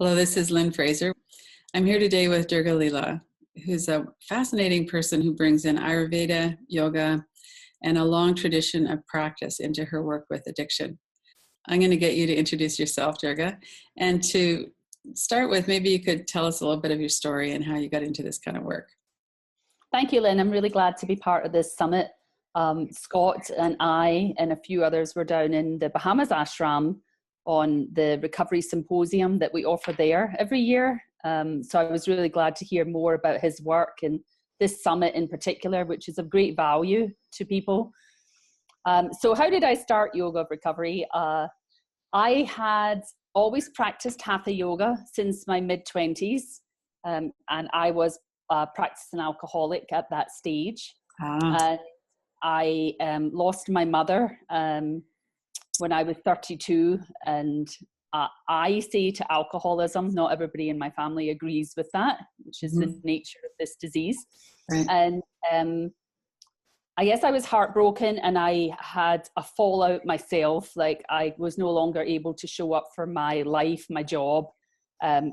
Hello, this is Lynn Fraser. I'm here today with Durga Leela, who's a fascinating person who brings in Ayurveda, yoga, and a long tradition of practice into her work with addiction. I'm going to get you to introduce yourself, Durga, and to start with, maybe you could tell us a little bit of your story and how you got into this kind of work. Thank you, Lynn. I'm really glad to be part of this summit. Scott and I and a few others were down in the Bahamas ashram on the recovery symposium that we offer there every year. So I was really glad to hear more about his work and this summit in particular, which is of great value to people. So how did I start yoga of recovery? I had always practiced hatha yoga since my mid-20s, and I was practicing alcoholic at that stage. And I lost my mother when I was 32, and I say to alcoholism, not everybody in my family agrees with that, which is the nature of this disease. Right. And I guess I was heartbroken, and I had a fallout myself. Like, I was no longer able to show up for my life, my job,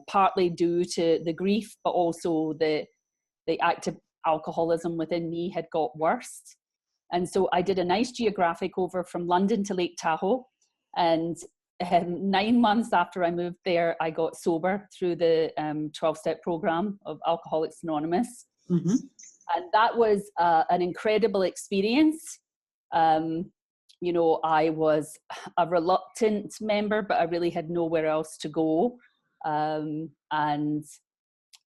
partly due to the grief, but also the active alcoholism within me had got worse. And so I did a nice geographic over from London to Lake Tahoe. And 9 months after I moved there, I got sober through the 12-step program of Alcoholics Anonymous. Mm-hmm. And that was an incredible experience. You know, I was a reluctant member, but I really had nowhere else to go. And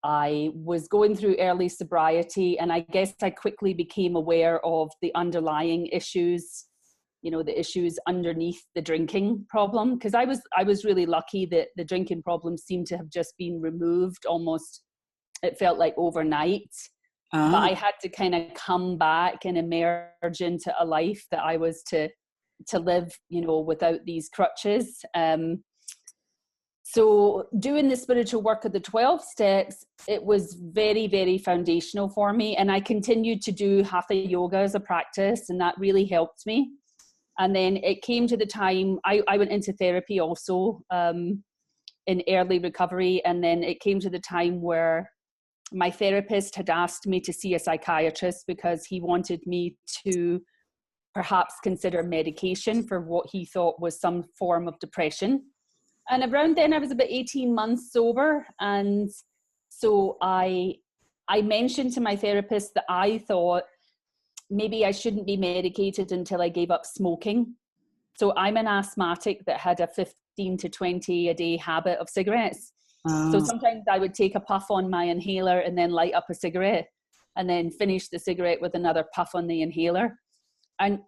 I was going through early sobriety, and I guess I quickly became aware of the underlying issues, you know, the issues underneath the drinking problem. Because I was really lucky that the drinking problem seemed to have just been removed almost, it felt like overnight. But I had to kind of come back and emerge into a life that I was to live, you know, without these crutches. So doing the spiritual work of the 12 steps, it was very, very foundational for me. And I continued to do hatha yoga as a practice, and that really helped me. And then it came to the time, I went into therapy also in early recovery. And then it came to the time where my therapist had asked me to see a psychiatrist because he wanted me to perhaps consider medication for what he thought was some form of depression. And around then I was about 18 months sober. And so I mentioned to my therapist that I thought maybe I shouldn't be medicated until I gave up smoking. So I'm an asthmatic that had a 15 to 20 a day habit of cigarettes. So sometimes I would take a puff on my inhaler and then light up a cigarette and then finish the cigarette with another puff on the inhaler. And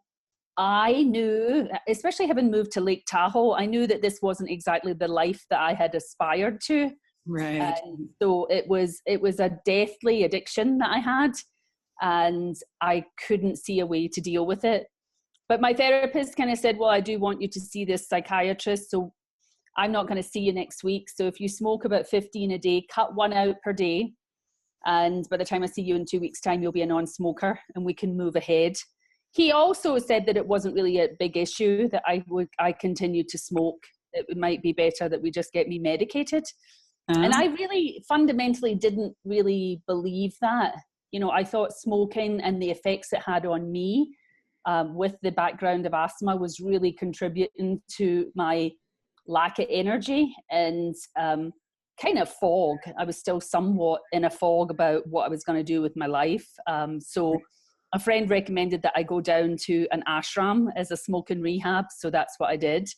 I knew, especially having moved to Lake Tahoe, I knew that this wasn't exactly the life that I had aspired to. Right. And so it was a deathly addiction that I had, and I couldn't see a way to deal with it. But my therapist kind of said, well, I do want you to see this psychiatrist, so I'm not going to see you next week. So if you smoke about 15 a day, cut one out per day. And by the time I see you in 2 weeks' time, you'll be a non-smoker and we can move ahead. He also said that it wasn't really a big issue, that I continued to smoke. It might be better that we just get me medicated. And I really fundamentally didn't really believe that. You know, I thought smoking and the effects it had on me with the background of asthma was really contributing to my lack of energy and kind of fog. I was still somewhat in a fog about what I was going to do with my life. So a friend recommended that I go down to an ashram as a smoking rehab. So that's what I did.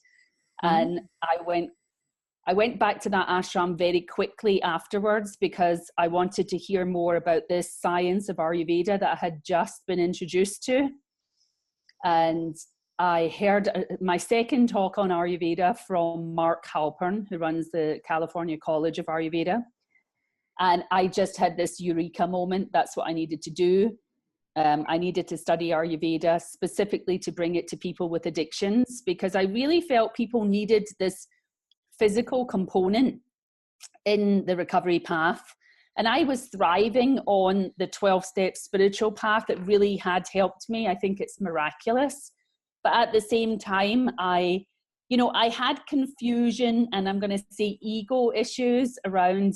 And I went back to that ashram very quickly afterwards because I wanted to hear more about this science of Ayurveda that I had just been introduced to. And I heard my second talk on Ayurveda from Mark Halpern, who runs the California College of Ayurveda. And I just had this eureka moment. That's what I needed to do. I needed to study Ayurveda specifically to bring it to people with addictions, because I really felt people needed this physical component in the recovery path. And I was thriving on the 12-step spiritual path that really had helped me. I think it's miraculous. But at the same time, you know, I had confusion, and I'm going to say ego issues around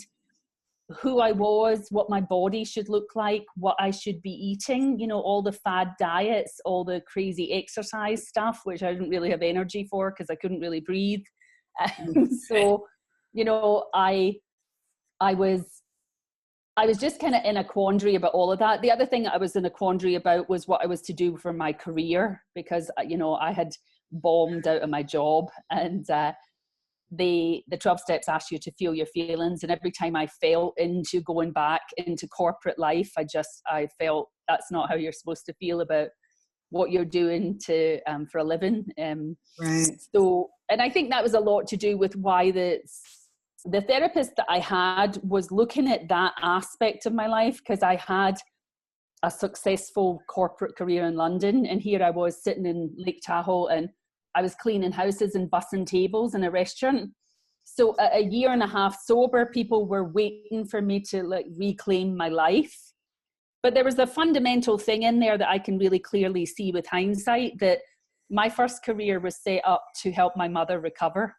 who I was, what my body should look like, what I should be eating, you know, all the fad diets, all the crazy exercise stuff, which I didn't really have energy for because I couldn't really breathe. So, you know, I was just kind of in a quandary about all of that. The other thing I was in a quandary about was what I was to do for my career, because, you know, I had bombed out of my job, and the 12 steps ask you to feel your feelings. And every time I fell into going back into corporate life, I felt that's not how you're supposed to feel about what you're doing to for a living. Right. So, and I think that was a lot to do with why the therapist that I had was looking at that aspect of my life, because I had a successful corporate career in London, and here I was sitting in Lake Tahoe, and I was cleaning houses and bussing tables in a restaurant. So at a year and a half sober, people were waiting for me to like reclaim my life. But there was a fundamental thing in there that I can really clearly see with hindsight, that my first career was set up to help my mother recover.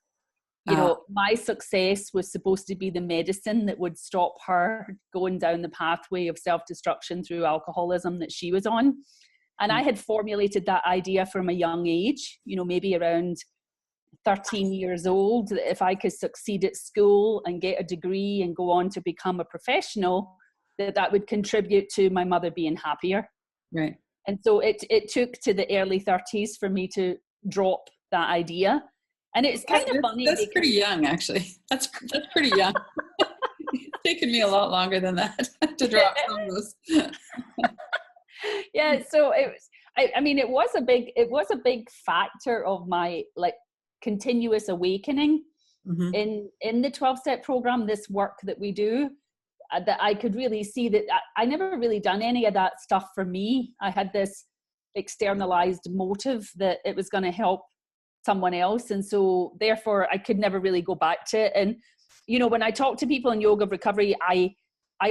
You know, my success was supposed to be the medicine that would stop her going down the pathway of self-destruction through alcoholism that she was on. And I had formulated that idea from a young age, you know, maybe around 13 years old, that if I could succeed at school and get a degree and go on to become a professional, that would contribute to my mother being happier. Right. And so it took to the early 30s for me to drop that idea. And it's kind of funny. That's pretty young, actually. That's pretty young. It's taken me a lot longer than that to drop some of those. Yeah, so it was. I mean, it was a big factor of my like continuous awakening in the 12-step program. This work that we do, that I could really see that I never really done any of that stuff for me. I had this externalized motive that it was going to help someone else, and so therefore I could never really go back to it. And you know, when I talk to people in yoga recovery, I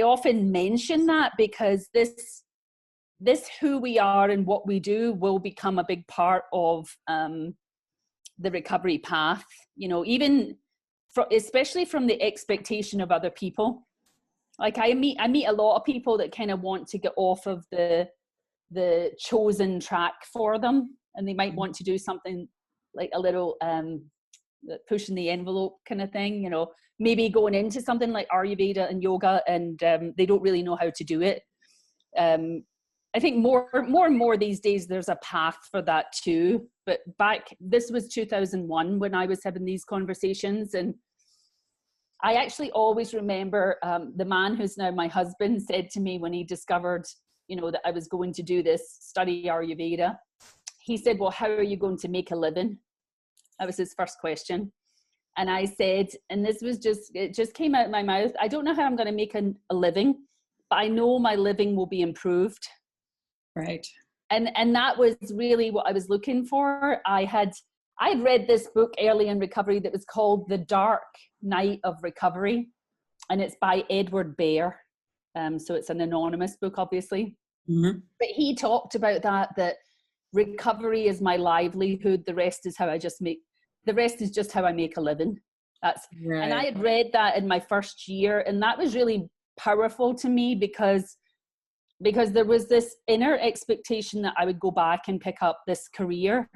often mention that, because this who we are and what we do will become a big part of the recovery path, you know, even especially from the expectation of other people. Like I meet a lot of people that kind of want to get off of the chosen track for them, and they might want to do something like a little pushing the envelope kind of thing, you know, maybe going into something like Ayurveda and yoga, and they don't really know how to do it. I think more and more these days there's a path for that too. But this was 2001 when I was having these conversations, and I actually always remember the man who's now my husband said to me when he discovered, you know, that I was going to do this, study Ayurveda. He said, well, how are you going to make a living? That was his first question. And I said, and it just came out of my mouth, I don't know how I'm going to make a living, but I know my living will be improved. Right. And that was really what I was looking for. I had read this book early in recovery that was called The Dark Night of Recovery, and it's by Edward Bear. So it's an anonymous book, obviously. But he talked about that recovery is my livelihood. The rest is just how I make a living. That's right. And I had read that in my first year, and that was really powerful to me because there was this inner expectation that I would go back and pick up this career.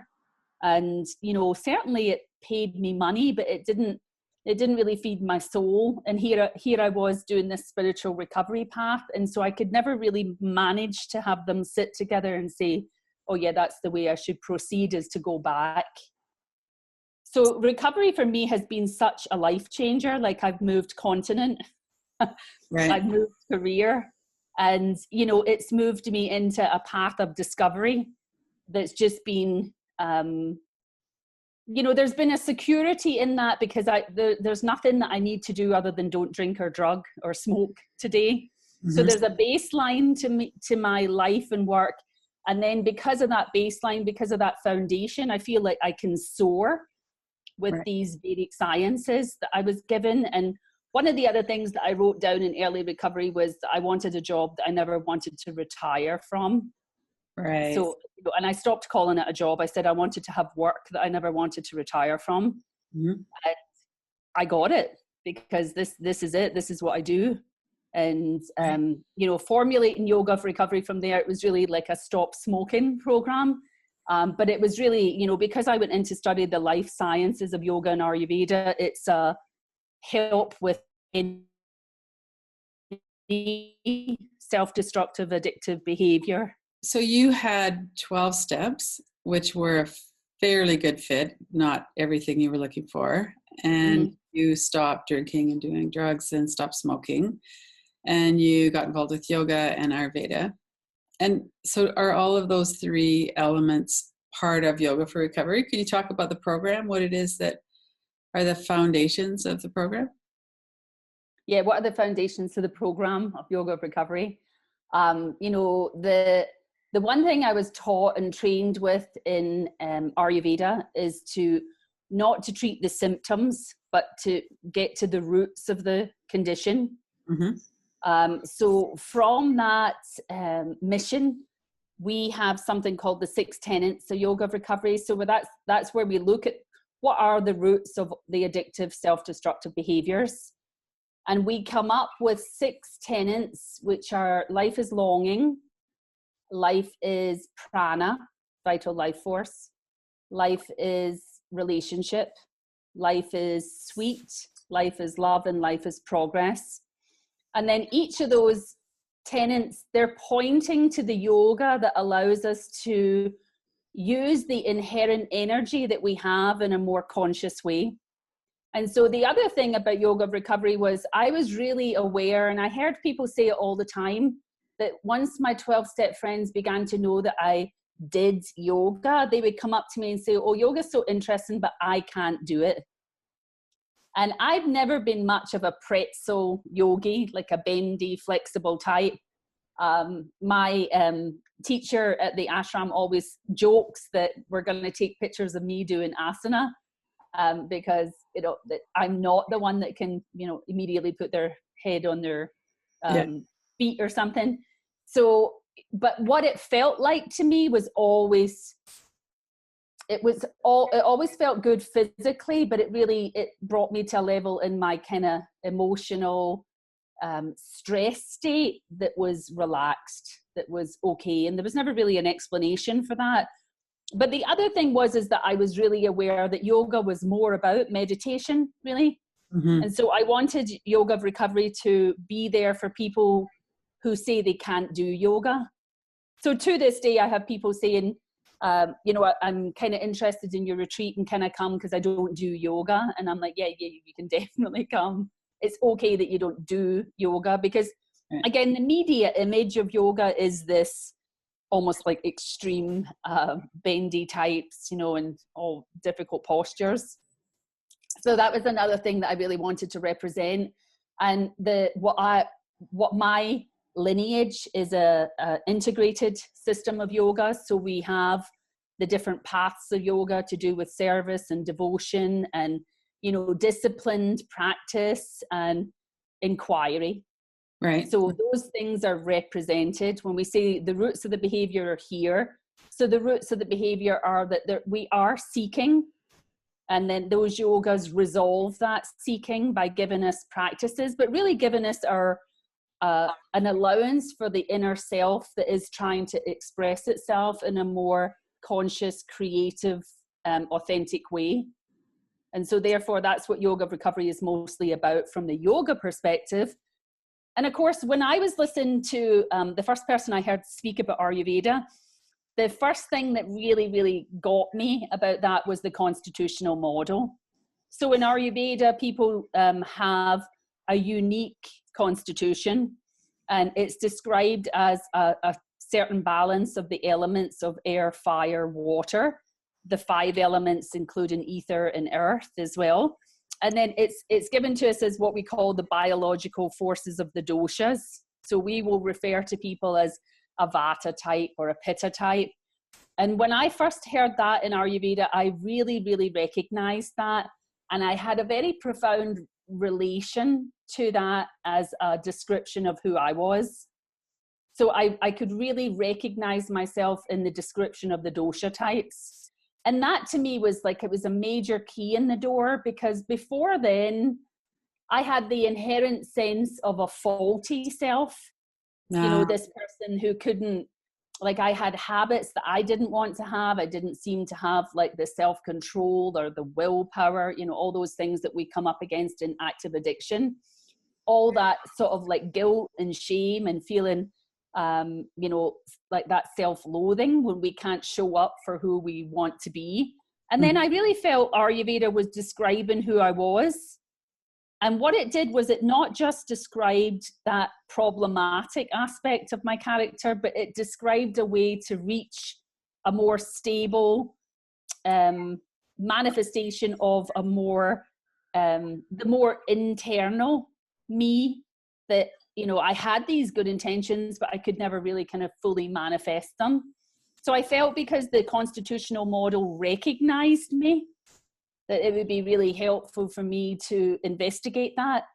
And, you know, certainly it paid me money, but it didn't really feed my soul. And here I was doing this spiritual recovery path. And so I could never really manage to have them sit together and say, oh yeah, that's the way I should proceed, is to go back. So recovery for me has been such a life changer. Like I've moved continent, right. I've moved career, and, you know, it's moved me into a path of discovery that's just been, you know, there's been a security in that, because there's nothing that I need to do other than don't drink or drug or smoke today. So there's a baseline to my life and work. And then because of that baseline, because of that foundation, I feel like I can soar with these Vedic sciences that I was given. And one of the other things that I wrote down in early recovery was that I wanted a job that I never wanted to retire from. Right. So, and I stopped calling it a job. I said I wanted to have work that I never wanted to retire from. Mm-hmm. And I got it because this is it. This is what I do. And, formulating yoga for recovery from there, it was really like a stop smoking program. But it was really, because I went in to study the life sciences of yoga and Ayurveda, it's a help with self-destructive addictive behavior. So you had 12 steps, which were a fairly good fit, not everything you were looking for. And you stopped drinking and doing drugs and stopped smoking. And you got involved with yoga and Ayurveda. And so are all of those three elements part of Yoga for Recovery? Can you talk about the program, what it is that are the foundations of the program? Yeah, what are the foundations of the program of Yoga for Recovery? The one thing I was taught and trained with in Ayurveda is not to treat the symptoms, but to get to the roots of the condition. So from that mission, we have something called the 6 tenets of Yoga of Recovery. So that's where we look at what are the roots of the addictive self-destructive behaviors. And we come up with 6 tenets, which are life is longing, life is prana, vital life force, life is relationship, life is sweet, life is love, and life is progress. And then each of those tenets, they're pointing to the yoga that allows us to use the inherent energy that we have in a more conscious way. And so the other thing about Yoga of Recovery was I was really aware, and I heard people say it all the time, that once my 12-step friends began to know that I did yoga, they would come up to me and say, oh, yoga's so interesting, but I can't do it. And I've never been much of a pretzel yogi, like a bendy, flexible type. My teacher at the ashram always jokes that we're going to take pictures of me doing asana, because that I'm not the one that can immediately put their head on their feet or something. So, but what it felt like to me was it always felt good physically, but it brought me to a level in my kind of emotional stress state that was relaxed, that was okay. And there was never really an explanation for that. But the other thing is that I was really aware that yoga was more about meditation, really. And so I wanted Yoga of Recovery to be there for people who say they can't do yoga. So to this day, I have people saying, I'm kind of interested in your retreat, and can I come because I don't do yoga? And I'm like, yeah, you can definitely come. It's okay that you don't do yoga, because again, the media image of yoga is this almost like extreme bendy types, and all difficult postures. So that was another thing that I really wanted to represent. And what my lineage is a integrated system of yoga. So we have the different paths of yoga to do with service and devotion and disciplined practice and inquiry. Right. So those things are represented when we say the roots of the behavior are here. So the roots of the behavior are that we are seeking, and then those yogas resolve that seeking by giving us practices, but really giving us an allowance for the inner self that is trying to express itself in a more conscious, creative, authentic way. And so therefore, that's what Yoga of Recovery is mostly about from the yoga perspective. And of course, when I was listening to the first person I heard speak about Ayurveda, the first thing that really, really got me about that was the constitutional model. So in Ayurveda, people have a unique constitution, and it's described as a certain balance of the elements of air, fire, water, the 5 elements including ether and earth as well. And then it's given to us as what we call the biological forces of the doshas. So we will refer to people as a vata type or a pitta type. And when I first heard that in Ayurveda, I really, really recognized that. And I had a very profound relation to that as a description of who I was. So I could really recognize myself in the description of the dosha types. And that to me was like, it was a major key in the door, because before then I had the inherent sense of a faulty self. You know, this person who couldn't, like, I had habits that I didn't want to have. I didn't seem to have like the self-control or the willpower, you know, all those things that we come up against in active addiction. All that sort of like guilt and shame and feeling, you know, like that self-loathing when we can't show up for who we want to be. And then I really felt Ayurveda was describing who I was. And what it did was it not just described that problematic aspect of my character, but it described a way to reach a more stable manifestation of a more, the more internal me, that, you know, I had these good intentions, but I could never really kind of fully manifest them. So I felt, because the constitutional model recognized me, that it would be really helpful for me to investigate that.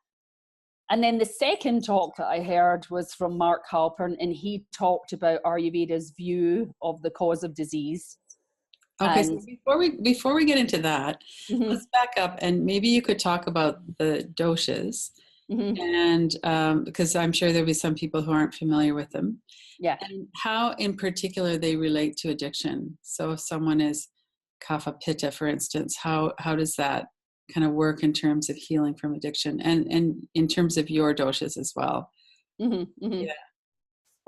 And then the second talk that I heard was from Mark Halpern, and he talked about Ayurveda's view of the cause of disease. Okay, so before we get into that, let's back up, and maybe you could talk about the doshas, and because I'm sure there'll be some people who aren't familiar with them. Yeah. And how in particular they relate to addiction. So if someone is kapha pitta, for instance, how does that kind of work in terms of healing from addiction, and in terms of your doshas as well? Yeah.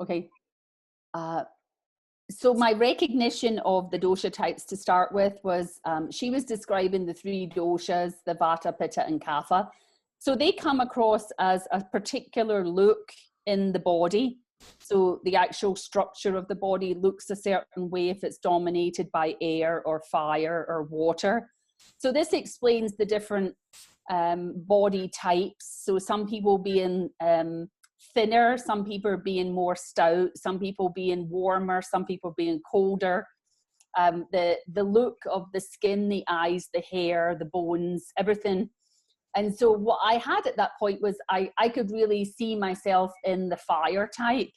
Okay. So my recognition of the dosha types to start with was, she was describing the three doshas, the vata, pitta, and kapha. So they come across as a particular look in the body. So the actual structure of the body looks a certain way if it's dominated by air or fire or water. So this explains the different body types. So some people being thinner, some people being more stout, some people being warmer, some people being colder. The look of the skin, the eyes, the hair, the bones, everything. And so what I had at that point was I could really see myself in the fire type.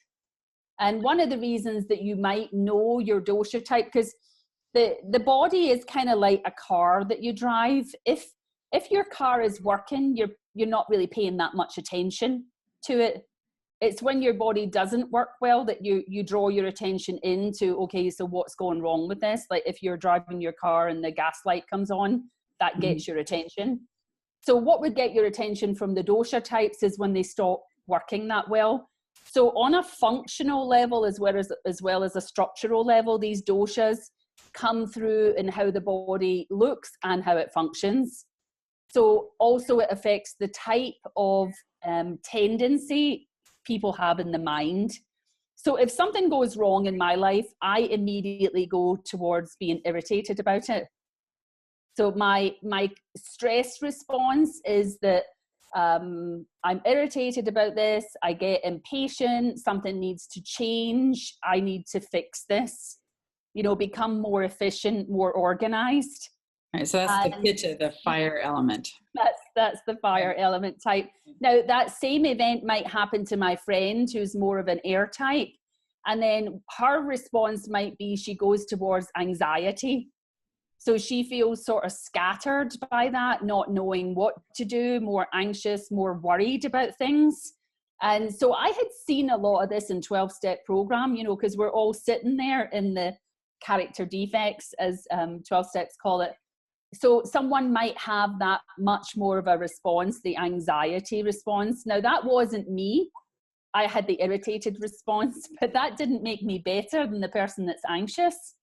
And one of the reasons that you might know your dosha type, because the body is kind of like a car that you drive. If your car is working, you're not really paying that much attention to it. It's when your body doesn't work well that you draw your attention into, okay, so what's going wrong with this? Like if you're driving your car and the gas light comes on, that gets your attention. So what would get your attention from the dosha types is when they stop working that well. So on a functional level, as well as a structural level, these doshas come through in how the body looks and how it functions. So also it affects the type of tendency people have in the mind. So if something goes wrong in my life, I immediately go towards being irritated about it. So my stress response is that I'm irritated about this, I get impatient, something needs to change, I need to fix this, you know, become more efficient, more organized. Right, so that's the pitta, the fire element. That's the fire element type. Now that same event might happen to my friend who's more of an air type, and then her response might be she goes towards anxiety. So she feels sort of scattered by that, not knowing what to do, more anxious, more worried about things. And so I had seen a lot of this in 12-step program, you know, because we're all sitting there in the character defects, as 12 steps call it. So someone might have that much more of a response, the anxiety response. Now that wasn't me. I had the irritated response, but that didn't make me better than the person that's anxious.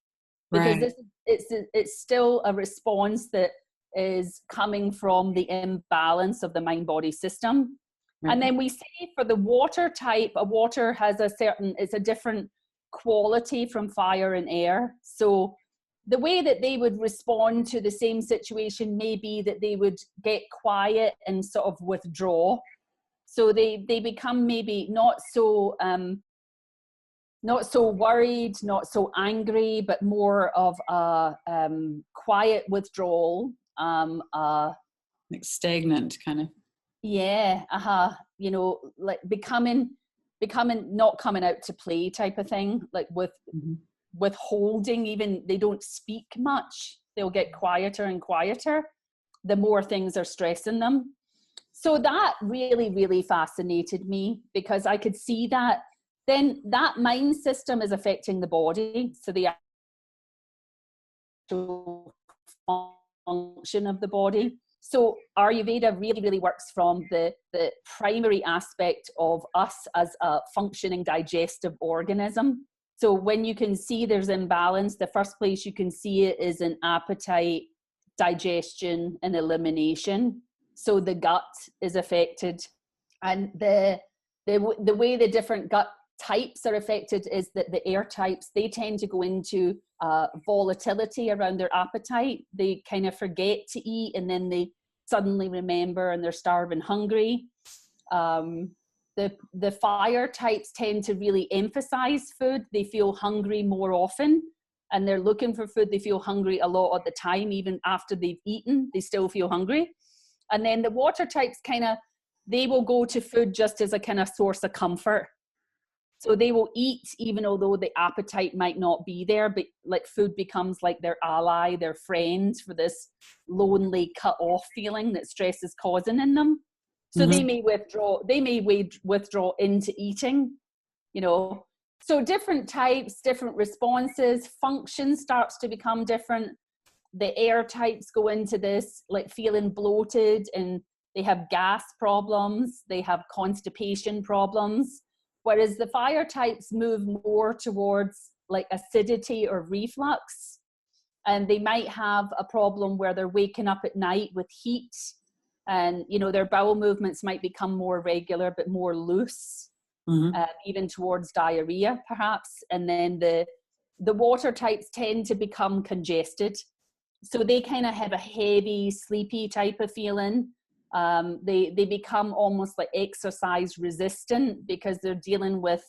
Because it's still a response that is coming from the imbalance of the mind-body system. Right. And then we say for the water type, a water has it's a different quality from fire and air. So the way that they would respond to the same situation may be that they would get quiet and sort of withdraw. So they become maybe not so worried, not so angry, but more of a quiet withdrawal. Like stagnant kind of. Yeah, you know, like becoming becoming not coming out to play type of thing, like with withholding. Even they don't speak much, they'll get quieter and quieter the more things are stressing them. So that really, really fascinated me, because I could see that then that mind system is affecting the body. So the actual function of the body. So Ayurveda really, really works from the primary aspect of us as a functioning digestive organism. So when you can see there's imbalance, the first place you can see it is in appetite, digestion, and elimination. So the gut is affected, and the way the different gut types are affected is that the air types, they tend to go into volatility around their appetite. They kind of forget to eat, and then they suddenly remember and they're starving hungry. The fire types tend to really emphasize food. They feel hungry more often, and they're looking for food. They feel hungry a lot of the time, even after they've eaten, they still feel hungry. And then the water types they will go to food just as a kind of source of comfort. So they will eat even although the appetite might not be there, but like food becomes like their ally, their friend, for this lonely, cut off feeling that stress is causing in them. So they may withdraw into eating, you know. So different types, different responses, function starts to become different. The air types go into this like feeling bloated, and they have gas problems, they have constipation problems. Whereas the fire types move more towards like acidity or reflux, and they might have a problem where they're waking up at night with heat, and you know their bowel movements might become more regular but more loose, even towards diarrhea perhaps. And then the water types tend to become congested, so they kind of have a heavy, sleepy type of feeling. They become almost like exercise resistant, because they're dealing with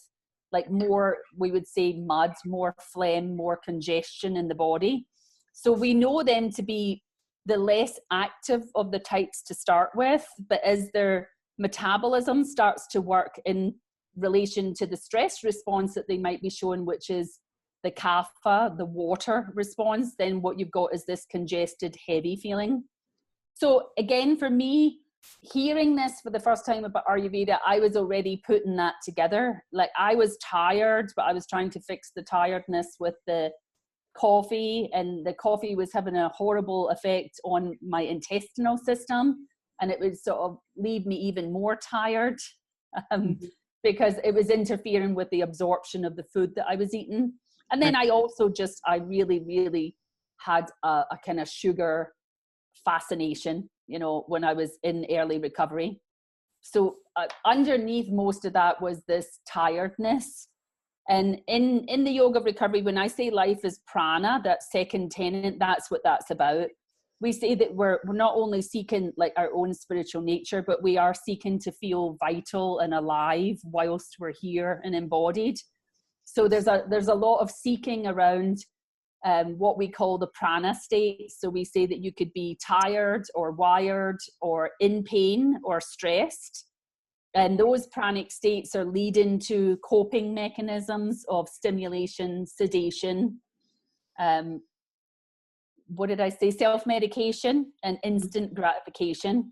like more, we would say, mud, more phlegm, more congestion in the body. So we know them to be the less active of the types to start with, but as their metabolism starts to work in relation to the stress response that they might be showing, which is the kapha, the water response, then what you've got is this congested, heavy feeling. So again, for me, hearing this for the first time about Ayurveda, I was already putting that together. Like I was tired, but I was trying to fix the tiredness with the coffee, and the coffee was having a horrible effect on my intestinal system, and it would sort of leave me even more tired because it was interfering with the absorption of the food that I was eating. And then I also I really, really had a kind of sugar fascination, you know, when I was in early recovery. So underneath most of that was this tiredness. And in the yoga of recovery, when I say life is prana, that second tenet, that's what that's about. We say that we're not only seeking like our own spiritual nature, but we are seeking to feel vital and alive whilst we're here and embodied. So there's a lot of seeking around what we call the prana state. So we say that you could be tired or wired or in pain or stressed. And those pranic states are leading to coping mechanisms of stimulation, sedation, what did I say? Self-medication and instant gratification.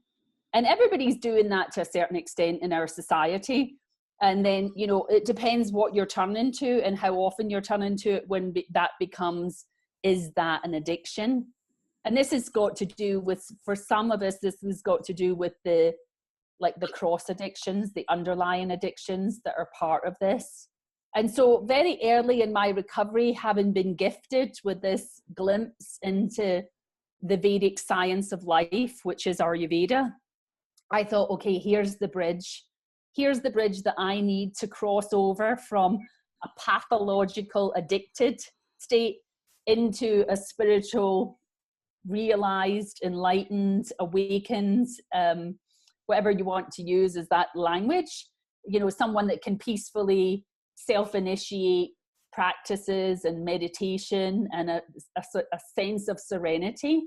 And everybody's doing that to a certain extent in our society. And then, you know, it depends what you're turning to and how often you're turning to it when that becomes, is that an addiction? And this has got to do with, for some of us, this has got to do with the cross addictions, the underlying addictions that are part of this. And so very early in my recovery, having been gifted with this glimpse into the Vedic science of life, which is Ayurveda, I thought, okay, here's the bridge. Here's the bridge that I need to cross over from a pathological, addicted state into a spiritual, realized, enlightened, awakened, whatever you want to use as that language, you know, someone that can peacefully self-initiate practices and meditation and a sense of serenity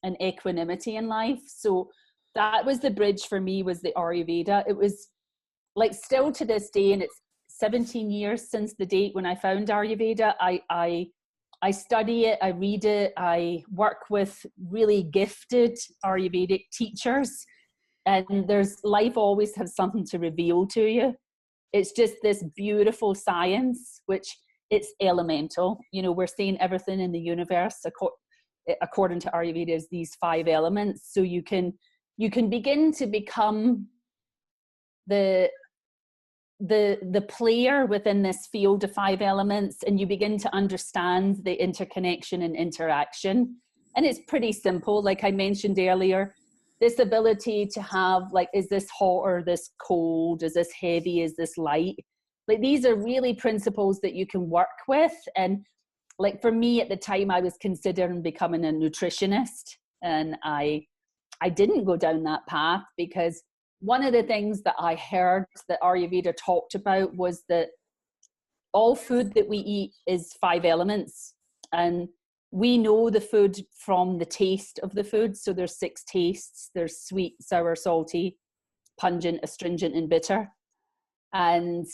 and equanimity in life. So that was the bridge for me, was the Ayurveda. It was like, still to this day, and 17 years since the date when I found Ayurveda. I study it, I read it, I work with really gifted Ayurvedic teachers, and life always has something to reveal to you. It's just this beautiful science, which it's elemental. You know, we're seeing everything in the universe according to Ayurveda is these 5 elements. So you can begin to become the player within this field of 5 elements, and you begin to understand the interconnection and interaction. And it's pretty simple. Like I mentioned earlier, this ability to have, like, is this hot or this cold? Is this heavy? Is this light? Like, these are really principles that you can work with. And like for me at the time, I was considering becoming a nutritionist, and I didn't go down that path, because one of the things that I heard that Ayurveda talked about was that all food that we eat is 5 elements, and we know the food from the taste of the food. So there's 6 tastes. There's sweet, sour, salty, pungent, astringent, and bitter. And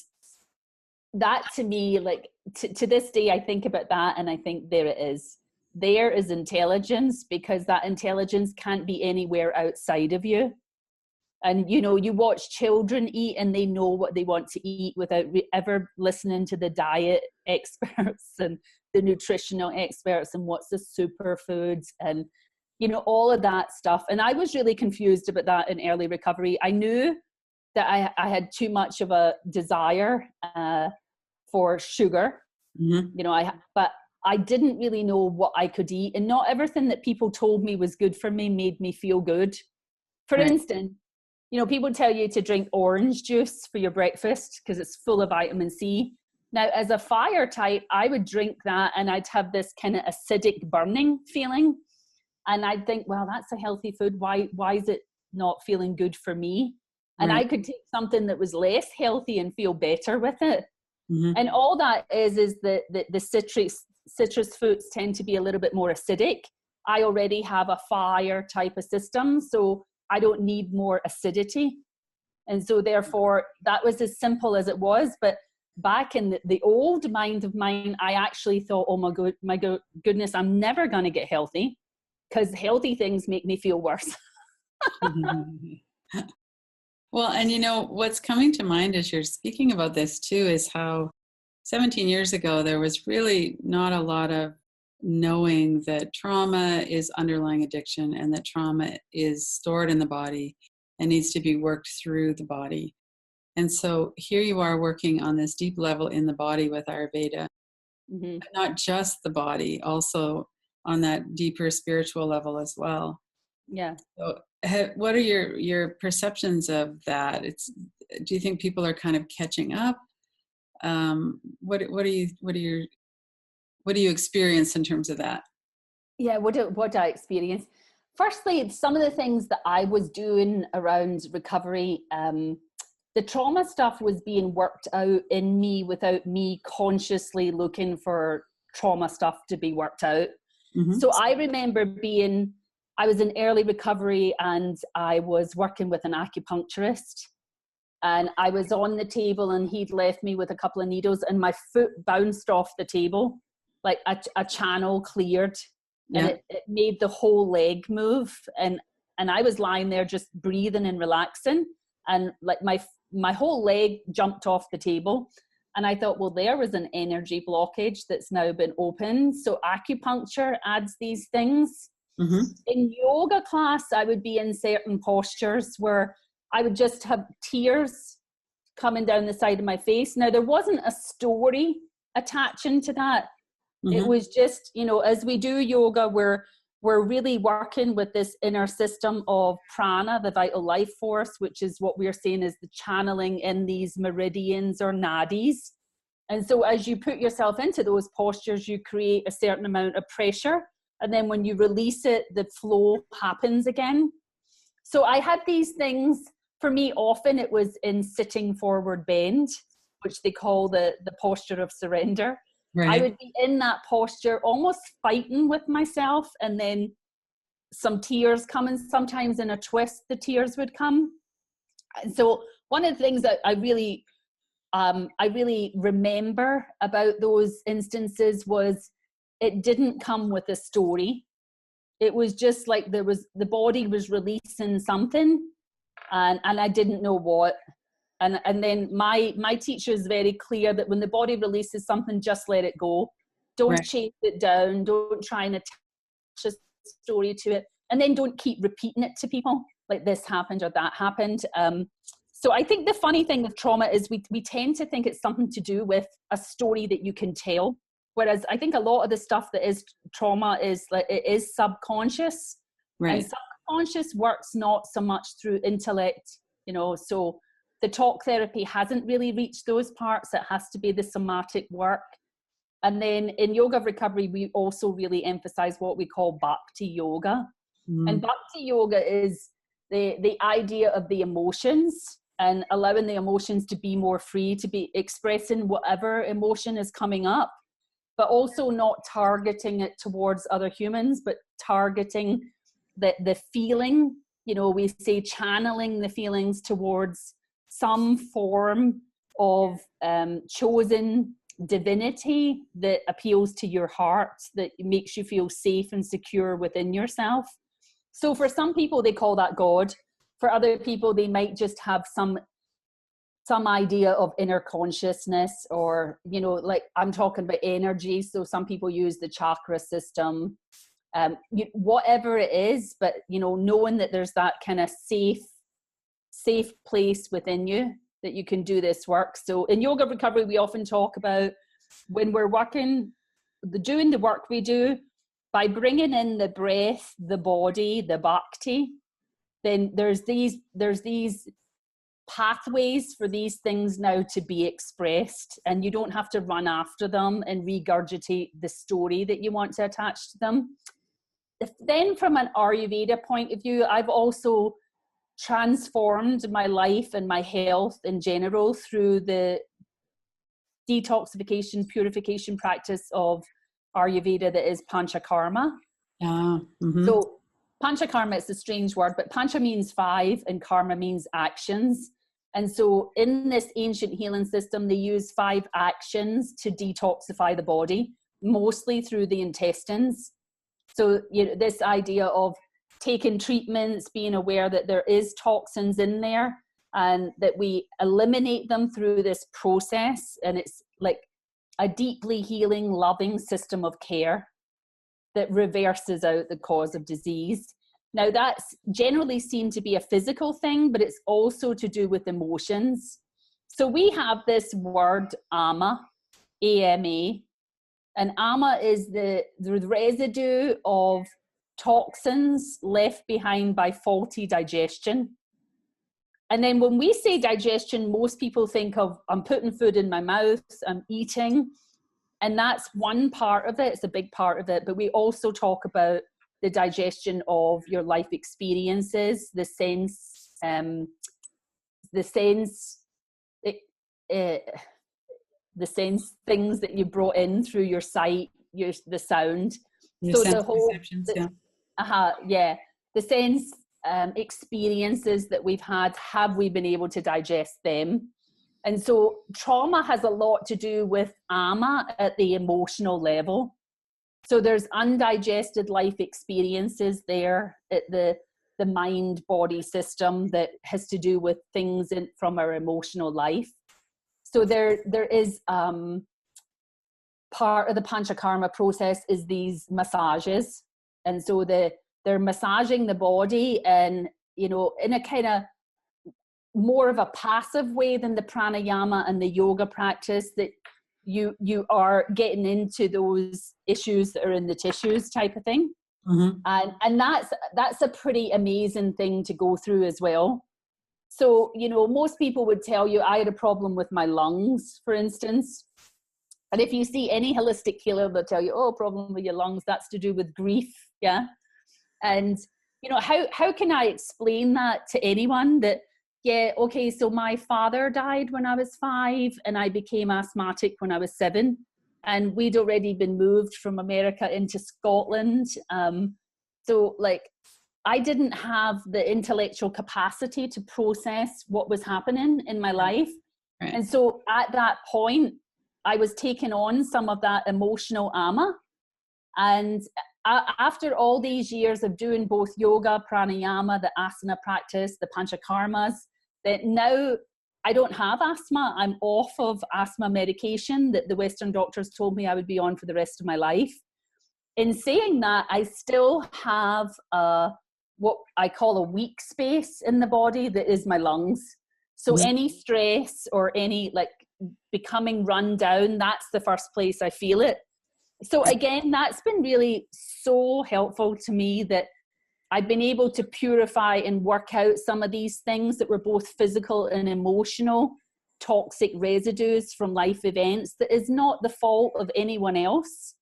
that, to me, like to this day, I think about that and I think there it is. There is intelligence, because that intelligence can't be anywhere outside of you. And, you know, you watch children eat and they know what they want to eat without ever listening to the diet experts and the nutritional experts and what's the superfoods and, you know, all of that stuff. And I was really confused about that in early recovery. I knew that I had too much of a desire for sugar, you know, but I didn't really know what I could eat. And not everything that people told me was good for me made me feel good. For instance, you know, people tell you to drink orange juice for your breakfast because it's full of vitamin C. Now, as a fire type, I would drink that and I'd have this kind of acidic burning feeling. And I'd think, well, that's a healthy food. Why is it not feeling good for me? And I could take something that was less healthy and feel better with it. And all that is that the citrus fruits tend to be a little bit more acidic. I already have a fire type of system, so I don't need more acidity. And so therefore, that was as simple as it was. But back in the old mind of mine, I actually thought, oh my goodness, I'm never going to get healthy, because healthy things make me feel worse. Well, and you know, what's coming to mind as you're speaking about this too is how 17 years ago, there was really not a lot of knowing that trauma is underlying addiction and that trauma is stored in the body and needs to be worked through the body. And so here you are working on this deep level in the body with Ayurveda, but not just the body, also on that deeper spiritual level as well. Yeah. So what are your perceptions of that? Do you think people are kind of catching up? What do you experience in terms of that? Yeah, what I experience. Firstly, some of the things that I was doing around recovery, the trauma stuff was being worked out in me without me consciously looking for trauma stuff to be worked out. So I remember I was in early recovery and I was working with an acupuncturist, and I was on the table and he'd left me with a couple of needles and my foot bounced off the table, like a channel cleared, and it made the whole leg move. And I was lying there just breathing and relaxing, and like my whole leg jumped off the table. And I thought, well, there was an energy blockage that's now been opened. So acupuncture adds these things. In yoga class, I would be in certain postures where I would just have tears coming down the side of my face. Now, there wasn't a story attaching to that. It was just, you know, as we do yoga, we're really working with this inner system of prana, the vital life force, which is what we're saying is the channeling in these meridians or nadis. And so as you put yourself into those postures, you create a certain amount of pressure. And then when you release it, the flow happens again. So I had these things. For me, often it was in sitting forward bend, which they call the posture of surrender. I would be in that posture, almost fighting with myself, and then some tears coming. Sometimes in a twist, the tears would come. And so one of the things that I really I really remember about those instances was it didn't come with a story. It was just like the body was releasing something, and I didn't know what. And then my teacher is very clear that when the body releases something, just let it go. Don't chase it down. Don't try and attach a story to it. And then don't keep repeating it to people, like this happened or that happened. So I think the funny thing with trauma is we tend to think it's something to do with a story that you can tell. Whereas I think a lot of the stuff that is trauma is like, it is subconscious. Right. And subconscious works not so much through intellect, you know, so the talk therapy hasn't really reached those parts. It has to be the somatic work. And then in yoga of recovery, we also really emphasize what we call bhakti yoga. And bhakti yoga is the idea of the emotions and allowing the emotions to be more free, to be expressing whatever emotion is coming up, but also not targeting it towards other humans, but targeting the feeling, you know, we say channeling the feelings towards some form of chosen divinity that appeals to your heart, that makes you feel safe and secure within yourself. So for some people, they call that God. For other people, they might just have some idea of inner consciousness, or, you know, like I'm talking about energy. So some people use the chakra system, whatever it is, but, you know, knowing that there's that kind of safe place within you that you can do this work. So in yoga recovery, we often talk about when we're doing the work we do, by bringing in the breath, the body, the bhakti, then there's these pathways for these things now to be expressed, and you don't have to run after them and regurgitate the story that you want to attach to them. Then from an Ayurveda point of view, I've also transformed my life and my health in general through the detoxification, purification practice of Ayurveda that is Panchakarma. So Panchakarma, it's a strange word, but Pancha means 5 and Karma means actions. And so in this ancient healing system, they use 5 actions to detoxify the body, mostly through the intestines. So, you know, this idea of taking treatments, being aware that there is toxins in there and that we eliminate them through this process. And it's like a deeply healing, loving system of care that reverses out the cause of disease. Now, that's generally seen to be a physical thing, but it's also to do with emotions. So we have this word ama, A-M-A, and ama is the residue of toxins left behind by faulty digestion. And then when we say digestion, most people think of, I'm putting food in my mouth, I'm eating, and that's one part of it. It's a big part of it. But we also talk about the digestion of your life experiences, the sense things that you brought in through your sight, the sound. Your so sense the whole, perceptions, the sense experiences that we've had, have we been able to digest them? And so trauma has a lot to do with ama at the emotional level. So there's undigested life experiences there at the mind-body system that has to do with things from our emotional life. So there is part of the Panchakarma process is these massages. And so they're massaging the body, and, you know, in a kind of more of a passive way than the pranayama and the yoga practice, that you are getting into those issues that are in the tissues type of thing. And that's a pretty amazing thing to go through as well. So, you know, most people would tell you, I had a problem with my lungs, for instance. And if you see any holistic healer, they'll tell you, oh, problem with your lungs, that's to do with grief. Yeah. And, you know, how can I explain that to anyone that, yeah, okay, so my father died when I was 5 and I became asthmatic when I was 7. And we'd already been moved from America into Scotland. So like, I didn't have the intellectual capacity to process what was happening in my life. Right. And so at that point, I was taking on some of that emotional ama. And after all these years of doing both yoga, pranayama, the asana practice, the panchakarmas, that now I don't have asthma. I'm off of asthma medication that the Western doctors told me I would be on for the rest of my life. In saying that, I still have what I call a weak space in the body that is my lungs. So any stress or any like becoming run down, that's the first place I feel it. So again, that's been really so helpful to me that I've been able to purify and work out some of these things that were both physical and emotional, toxic residues from life events that is not the fault of anyone else.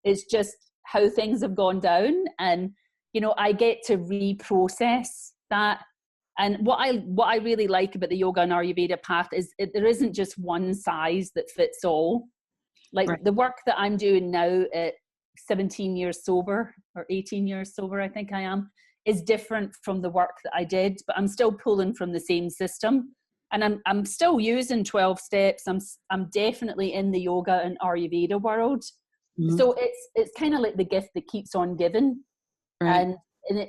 It's just how things have gone down. And, you know, I get to reprocess that. And what I really like about the yoga and Ayurveda path is there isn't just one size that fits all. Like Right. the work that I'm doing now at 17 years sober, or 18 years sober, I think I am, is different from the work that I did, but I'm still pulling from the same system. And I'm still using 12 steps. I'm definitely in the yoga and Ayurveda world. Mm-hmm. So it's kind of like the gift that keeps on giving. Right. And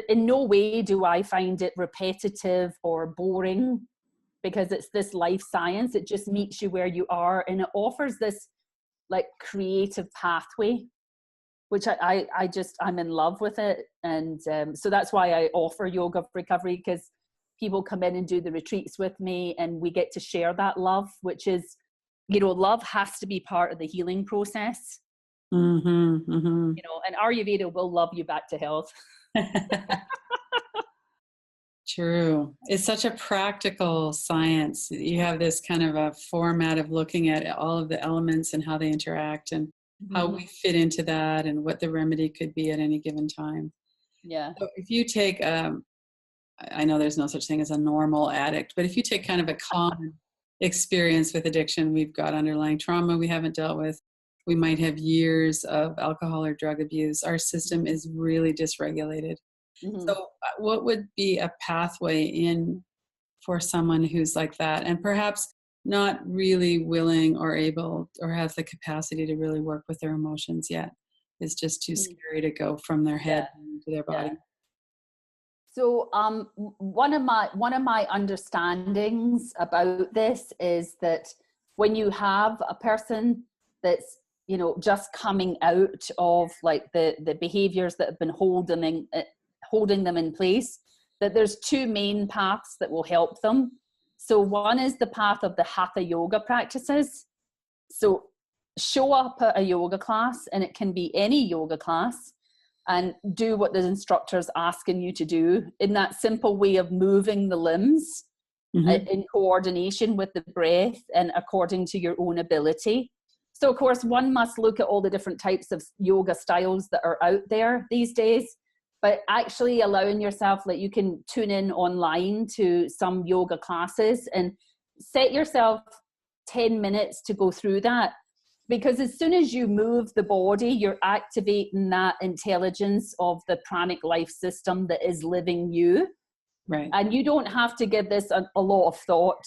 in no way do I find it repetitive or boring, because it's this life science. It just meets you where you are, and it offers this like creative pathway, which I'm in love with it. And so that's why I offer yoga for recovery, because people come in and do the retreats with me, and we get to share that love, which is, you know, love has to be part of the healing process. Mm-hmm, mm-hmm. You know, and Ayurveda will love you back to health. True. It's such a practical science. You have this kind of a format of looking at all of the elements and how they interact, and how we fit into that, and what the remedy could be at any given time. Yeah. So if you take, I know there's no such thing as a normal addict, but if you take kind of a common experience with addiction, we've got underlying trauma we haven't dealt with. We might have years of alcohol or drug abuse. Our system is really dysregulated. Mm-hmm. So what would be a pathway in for someone who's like that, and perhaps not really willing or able or has the capacity to really work with their emotions yet? It's just too scary to go from their head to their body. Yeah. So one of my understandings about this is that when you have a person that's, you know, just coming out of like the behaviors that have been holding them in place, that there's two main paths that will help them. So one is the path of the hatha yoga practices. So show up at a yoga class, and it can be any yoga class, and do what the instructor's asking you to do in that simple way of moving the limbs in coordination with the breath and according to your own ability. So of course, one must look at all the different types of yoga styles that are out there these days, but actually allowing yourself, like, you can tune in online to some yoga classes and set yourself 10 minutes to go through that. Because as soon as you move the body, you're activating that intelligence of the pranic life system that is living you. Right. And you don't have to give this a lot of thought,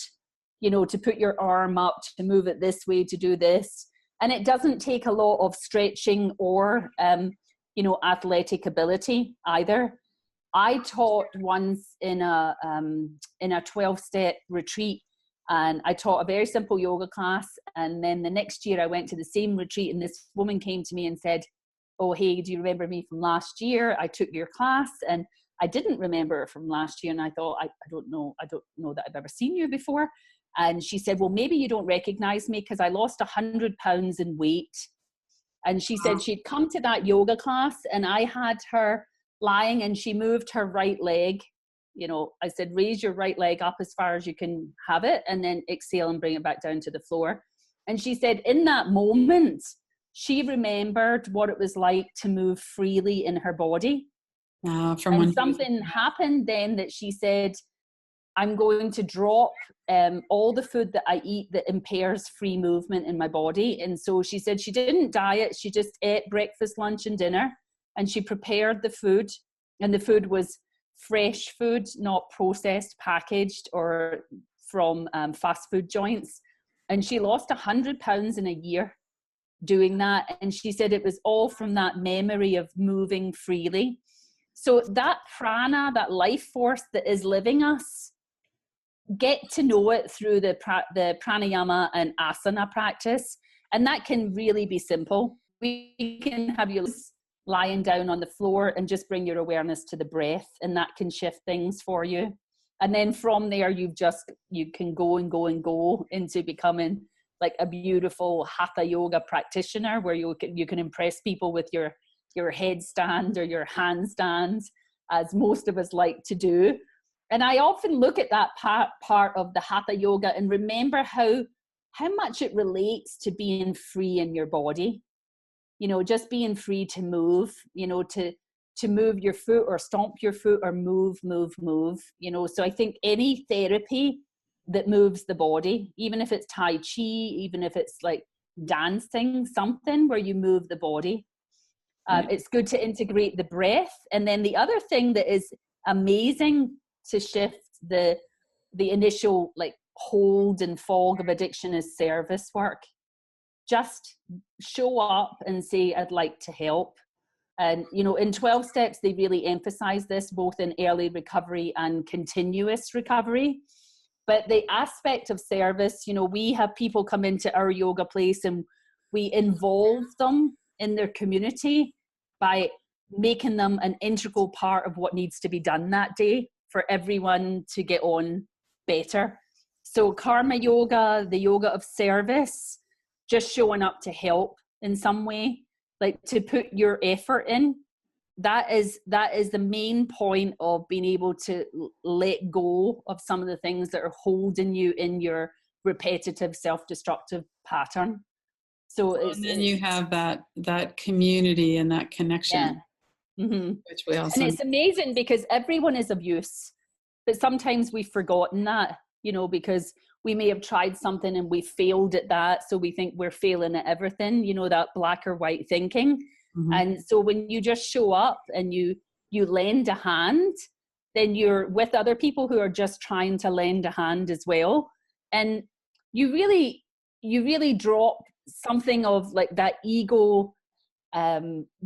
you know, to put your arm up, to move it this way, to do this. And it doesn't take a lot of stretching or, you know, athletic ability either. I taught once in a 12-step retreat, and I taught a very simple yoga class. And then the next year I went to the same retreat, and this woman came to me and said, "Oh, hey, do you remember me from last year? I took your class." And I didn't remember her from last year. And I thought, I don't know that I've ever seen you before. And she said, "Well, maybe you don't recognize me because I lost 100 pounds in weight." And she said she'd come to that yoga class, and I had her lying, and she moved her right leg. You know, I said, raise your right leg up as far as you can have it, and then exhale and bring it back down to the floor. And she said in that moment, she remembered what it was like to move freely in her body. And something happened then that she said, I'm going to drop all the food that I eat that impairs free movement in my body. And so she said she didn't diet. She just ate breakfast, lunch, and dinner. And she prepared the food. And the food was fresh food, not processed, packaged, or from fast food joints, and she lost 100 pounds in a year doing that. And she said it was all from that memory of moving freely. So that prana, that life force that is living us, get to know it through the pranayama and asana practice. And that can really be simple. We can have you lying down on the floor and just bring your awareness to the breath, and that can shift things for you. And then from there, you can go and go and go into becoming like a beautiful hatha yoga practitioner, where you can impress people with your headstand or your handstand, as most of us like to do. And I often look at that part of the hatha yoga and remember how much it relates to being free in your body. You know, just being free to move, you know, to move your foot or stomp your foot or move, you know. So I think any therapy that moves the body, even if it's Tai Chi, even if it's like dancing, something where you move the body, it's good to integrate the breath. And then the other thing that is amazing to shift the initial like hold and fog of addiction is service work. Just show up and say, I'd like to help. And, you know, in 12 steps, they really emphasize this, both in early recovery and continuous recovery. But the aspect of service, you know, we have people come into our yoga place and we involve them in their community by making them an integral part of what needs to be done that day for everyone to get on better. So karma yoga, the yoga of service, just showing up to help in some way, like to put your effort in. That is the main point of being able to let go of some of the things that are holding you in your repetitive self-destructive pattern. So and then you have that community and that connection, which we also. And it's amazing because everyone is of use, but sometimes we've forgotten that, you know, because we may have tried something and we failed at that, so we think we're failing at everything, you know, that black or white thinking. And so when you just show up and you lend a hand, then you're with other people who are just trying to lend a hand as well. And you really drop something of like that ego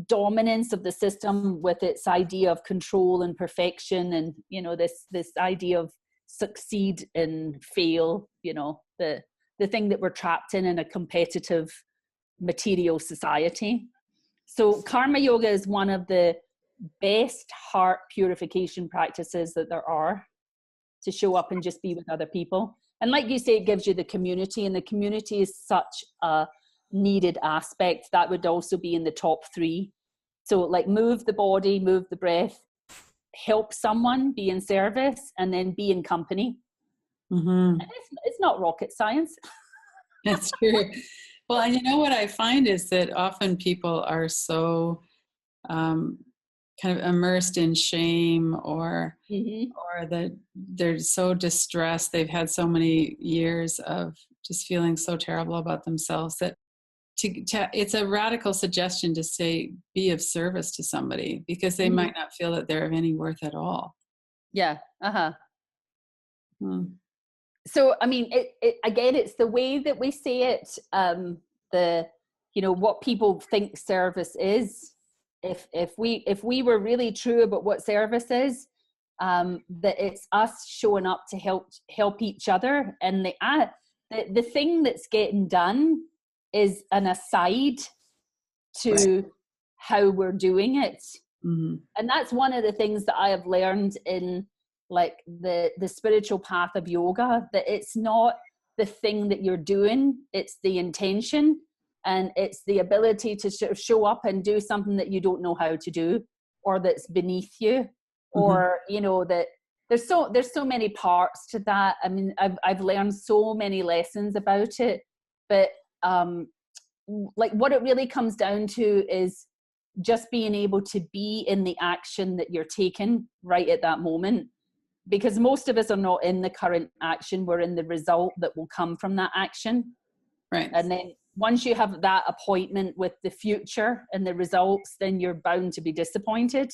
dominance of the system with its idea of control and perfection, and, you know, this idea of succeed and fail, you know, the thing that we're trapped in a competitive material society. So karma yoga is one of the best heart purification practices that there are, to show up and just be with other people. And like you say, it gives you the community, and the community is such a needed aspect. That would also be in the top 3. So like move the body, move the breath, help someone, be in service, and then be in company. And it's not rocket science. That's true. Well, and you know what I find is that often people are so kind of immersed in shame, or that they're so distressed. They've had so many years of just feeling so terrible about themselves that it's a radical suggestion to say, be of service to somebody, because they might not feel that they're of any worth at all. Yeah. So, I mean, it again, it's the way that we say it, you know, what people think service is. If we were really true about what service is, that it's us showing up to help each other, and the thing that's getting done is an aside to how we're doing it. And that's one of the things that I have learned in like the spiritual path of yoga, that it's not the thing that you're doing, it's the intention, and it's the ability to show up and do something that you don't know how to do, or that's beneath you, or, you know, that there's so many parts to that. I mean, I've learned so many lessons about it, but like what it really comes down to is just being able to be in the action that you're taking right at that moment. Because most of us are not in the current action, we're in the result that will come from that action. Right. And then once you have that appointment with the future and the results, then you're bound to be disappointed.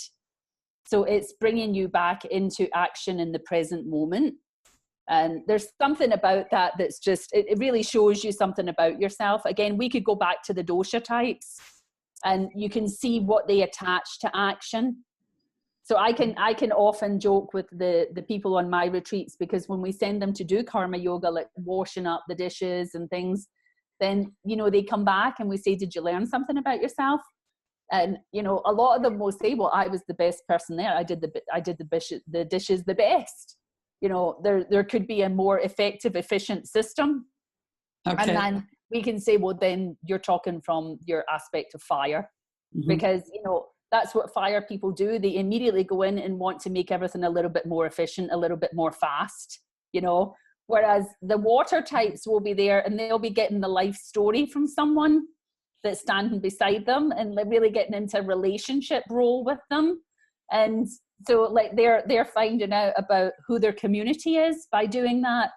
So it's bringing you back into action in the present moment. And there's something about that that's just, it really shows you something about yourself. Again, we could go back to the dosha types and you can see what they attach to action. So I can often joke with the people on my retreats, because when we send them to do karma yoga, like washing up the dishes and things, then, you know, they come back and we say, did you learn something about yourself? And, you know, a lot of them will say, well, I was the best person there. I did the dishes the best. You know, there could be a more effective, efficient system. Okay. And then we can say, well, then you're talking from your aspect of fire, because, you know, that's what fire people do. They immediately go in and want to make everything a little bit more efficient, a little bit more fast, you know, whereas the water types will be there and they'll be getting the life story from someone that's standing beside them and really getting into a relationship role with them. And so like they're finding out about who their community is by doing that.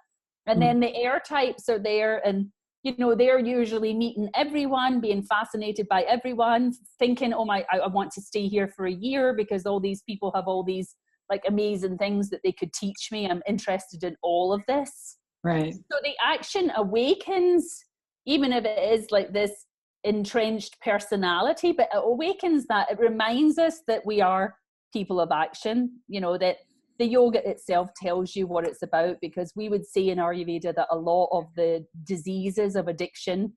And then the air types are there, and you know, they're usually meeting everyone, being fascinated by everyone, thinking, oh my, I want to stay here for a year because all these people have all these like amazing things that they could teach me. I'm interested in all of this. Right. So the action awakens, even if it is like this entrenched personality, but it awakens that. It reminds us that we are people of action, you know, that the yoga itself tells you what it's about, because we would say in Ayurveda that a lot of the diseases of addiction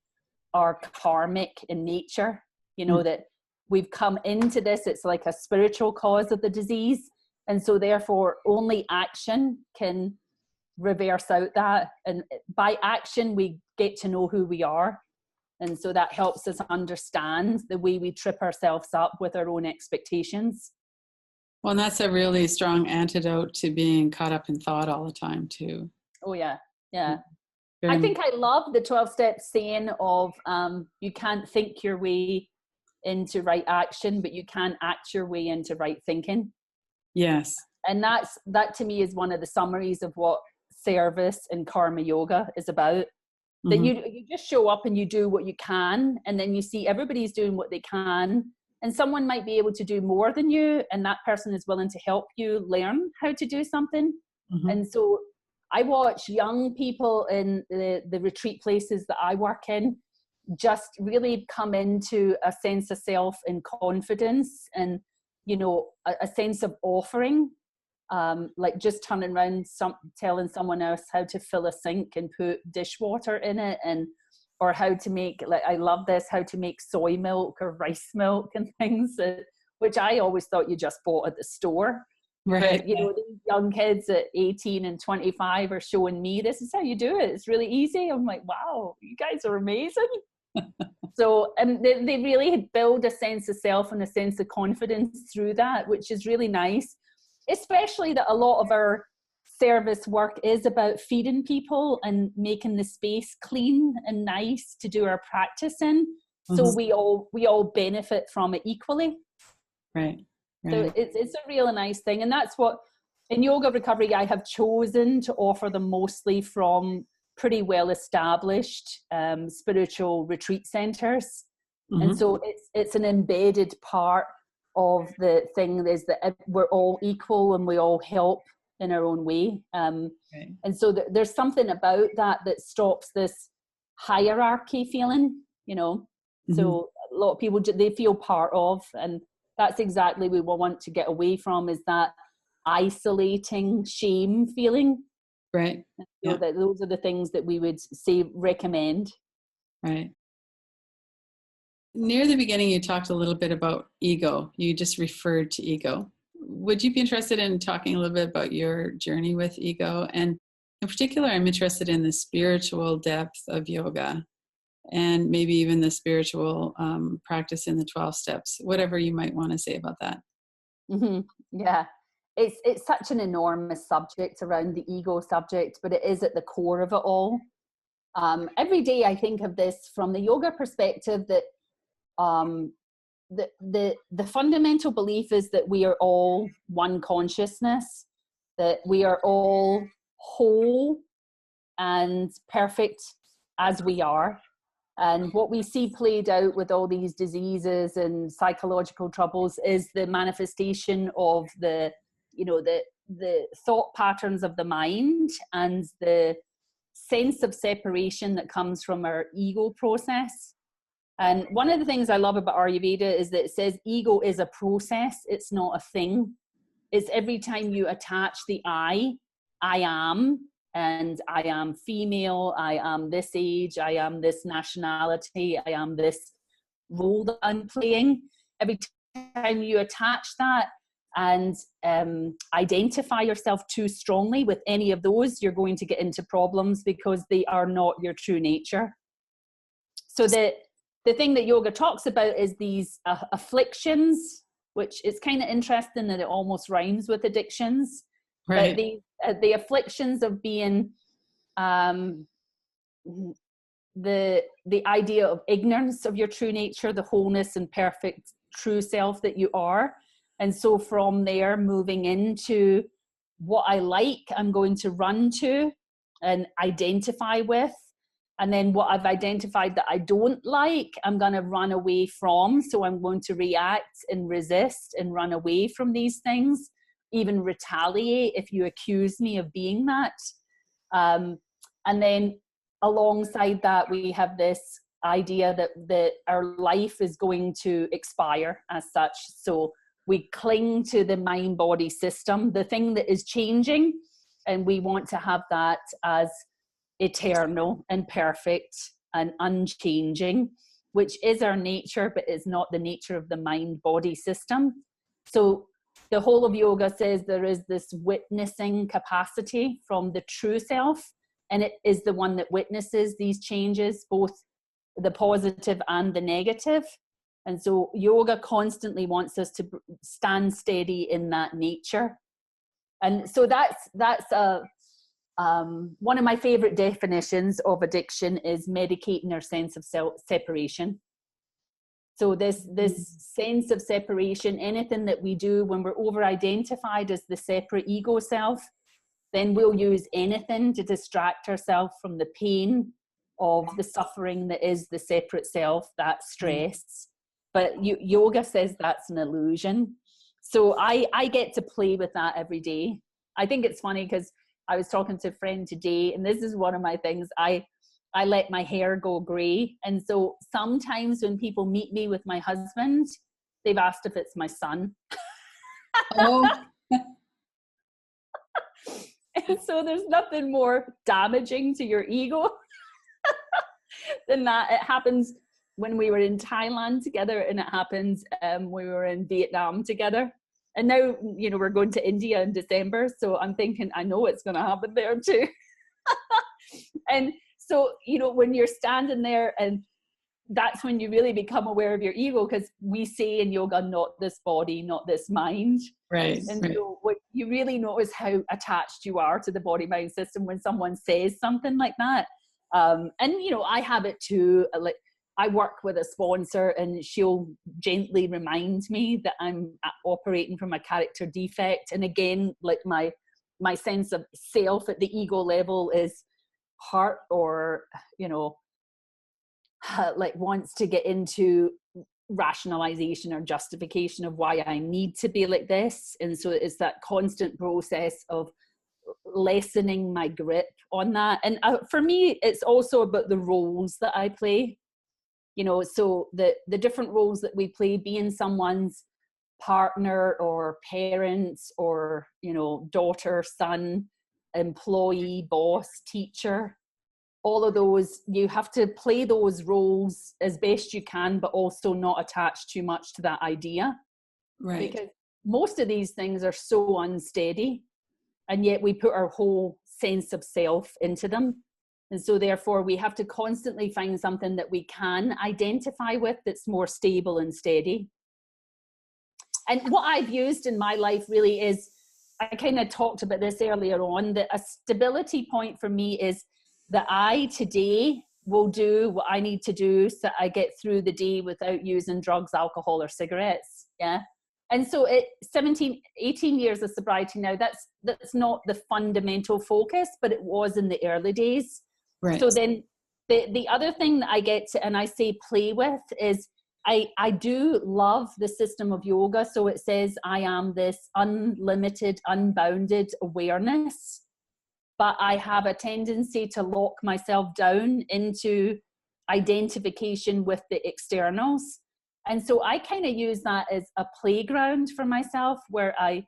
are karmic in nature, you know, that we've come into this, it's like a spiritual cause of the disease. And so therefore only action can reverse out that. And by action, we get to know who we are. And so that helps us understand the way we trip ourselves up with our own expectations. Well, and that's a really strong antidote to being caught up in thought all the time, too. Oh, yeah. Yeah. I think I love the 12-step saying of you can't think your way into right action, but you can act your way into right thinking. Yes. And that to me is one of the summaries of what service and karma yoga is about. That you just show up and you do what you can, and then you see everybody's doing what they can. And someone might be able to do more than you, and that person is willing to help you learn how to do something. And so I watch young people in the retreat places that I work in just really come into a sense of self and confidence, and, you know, a sense of offering, like just turning around, telling someone else how to fill a sink and put dishwater in it, and or how to make, like, I love this, how to make soy milk or rice milk and things, which I always thought you just bought at the store. Right. But, you know, these young kids at 18 and 25 are showing me, this is how you do it. It's really easy. I'm like, wow, you guys are amazing. So, and they really build a sense of self and a sense of confidence through that, which is really nice, especially that a lot of our service work is about feeding people and making the space clean and nice to do our practice in. So we all benefit from it equally. Right. So it's a really nice thing. And that's what in yoga recovery I have chosen to offer them, mostly from pretty well established spiritual retreat centers. And so it's an embedded part of the thing is that we're all equal and we all help in our own way. And so there's something about that stops this hierarchy feeling, you know. So a lot of people, they feel part of, and that's exactly what we want to get away from, is that isolating shame feeling. Right. So that those are the things that we would say recommend. Right. Near the beginning, you talked a little bit about ego. You just referred to ego. Would you be interested in talking a little bit about your journey with ego? And in particular, I'm interested in the spiritual depth of yoga, and maybe even the spiritual practice in the 12 steps, whatever you might want to say about that. Yeah, it's such an enormous subject around the ego subject, but it is at the core of it all. Every day I think of this from the yoga perspective, that the fundamental belief is that we are all one consciousness, that we are all whole and perfect as we are. And what we see played out with all these diseases and psychological troubles is the manifestation of the thought patterns of the mind and the sense of separation that comes from our ego process. And one of the things I love about Ayurveda is that it says ego is a process, it's not a thing. It's every time you attach the I am, and I am female, I am this age, I am this nationality, I am this role that I'm playing. Every time you attach that and identify yourself too strongly with any of those, you're going to get into problems because they are not your true nature. So the thing that yoga talks about is these afflictions, which is kind of interesting that it almost rhymes with addictions. Right. But the afflictions of being the idea of ignorance of your true nature, the wholeness and perfect true self that you are. And so from there, moving into what I like, I'm going to run to and identify with. And then what I've identified that I don't like, I'm going to run away from. So I'm going to react and resist and run away from these things, even retaliate if you accuse me of being that. And then alongside that, we have this idea that our life is going to expire as such. So we cling to the mind-body system, the thing that is changing, and we want to have that as eternal and perfect and unchanging, which is our nature, but is not the nature of the mind-body system. So the whole of yoga says there is this witnessing capacity from the true self, and it is the one that witnesses these changes, both the positive and the negative. And so yoga constantly wants us to stand steady in that nature. And so that's one of my favorite definitions of addiction is medicating our sense of separation. So this sense of separation, anything that we do when we're over-identified as the separate ego self, then we'll use anything to distract ourselves from the pain of the suffering that is the separate self, that stress. But yoga says that's an illusion. So I get to play with that every day. I think it's funny because I was talking to a friend today, and this is one of my things. I let my hair go grey. And so sometimes when people meet me with my husband, they've asked if it's my son. Oh. And so there's nothing more damaging to your ego than that. It happens when we were in Thailand together, and it happens when we were in Vietnam together. And now, you know, we're going to India in December. So I'm thinking, I know it's going to happen there too. And so, you know, when you're standing there, and that's when you really become aware of your ego, because we say in yoga, not this body, not this mind. Right. And right. so what you really notice how attached you are to the body-mind system when someone says something like that. And, you know, I have it too. Like, I work with a sponsor, and she'll gently remind me that I'm operating from a character defect. And again, like my sense of self at the ego level is hurt, or, you know, like wants to get into rationalization or justification of why I need to be like this. And so it's that constant process of lessening my grip on that. And for me, it's also about the roles that I play. You know, so the different roles that we play, being someone's partner or parents or, you know, daughter, son, employee, boss, teacher, all of those, you have to play those roles as best you can, but also not attach too much to that idea. Right. Because most of these things are so unsteady, and yet we put our whole sense of self into them. And so therefore we have to constantly find something that we can identify with that's more stable and steady. And what I've used in my life really is, I kind of talked about this earlier on, that a stability point for me is that I today will do what I need to do so I get through the day without using drugs, alcohol, or cigarettes. Yeah. And so at 18 years of sobriety now, that's not the fundamental focus, but it was in the early days. Right. So then the other thing that I get to, and I say play with, is I do love the system of yoga. So it says I am this unlimited, unbounded awareness, but I have a tendency to lock myself down into identification with the externals. And so I kind of use that as a playground for myself, where I